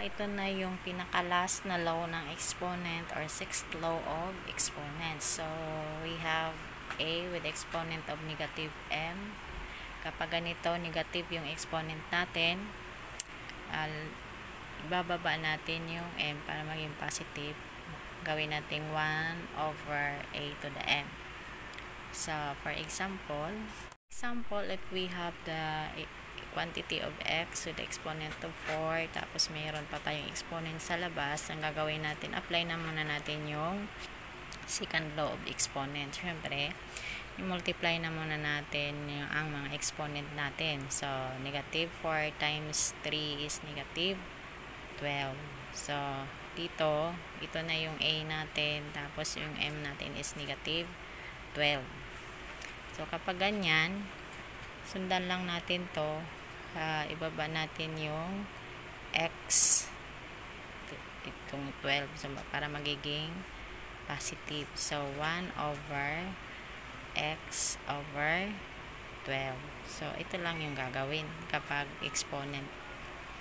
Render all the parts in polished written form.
ito na yung pinaka-last na law ng exponent or sixth law of exponent. So, we have a with exponent of negative m. Kapag ganito, negative yung exponent natin, ibababa natin yung m para maging positive. Gawin natin 1 over a to the m. So, for example, if we have the quantity of x with exponent of 4, tapos mayroon pa tayong exponent sa labas, ang gagawin natin, apply na muna natin yung second law of exponent. Siyempre, i-multiply na muna natin ang mga exponent natin. So, negative 4 times 3 is negative 12. So, dito, ito na yung a natin, tapos yung m natin is negative 12. So, kapag ganyan, sundan lang natin to, ibaba natin yung x, itong 12, so, para magiging positive. So, 1 over x over 12. So, ito lang yung gagawin kapag exponent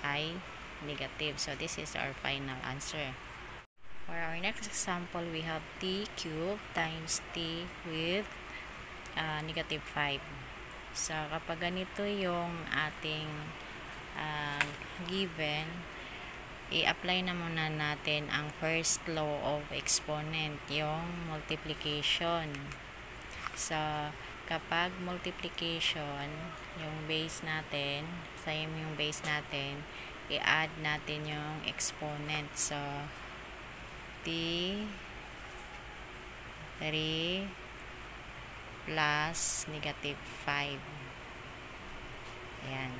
ay negative. So, this is our final answer. For our next example, we have t cubed times t with negative 5. So, kapag ganito yung ating given, i-apply na muna natin ang first law of exponent, yung multiplication. So, kapag multiplication, yung base natin, same yung base natin, i-add natin yung exponent. So, t 3 plus negative 5. Ayan.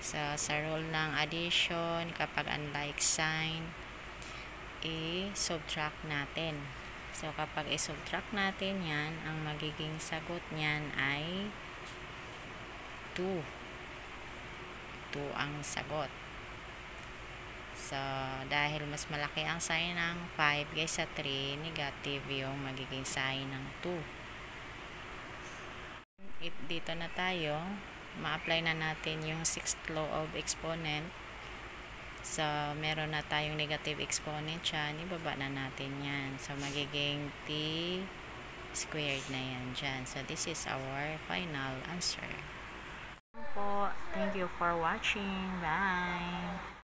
So, sa rule ng addition, kapag unlike sign, i-subtract natin. So, kapag i-subtract natin yan, ang magiging sagot niyan ay 2. 2 ang sagot. So, dahil mas malaki ang sign ng 5 kaysa 3, negative yung magiging sign ng 2. Dito na tayo, ma-apply na natin yung sixth law of exponent. So, meron na tayong negative exponent dyan, ibaba na natin yan. So, magiging t squared na yan dyan. So, this is our final answer. Thank you for watching. Bye!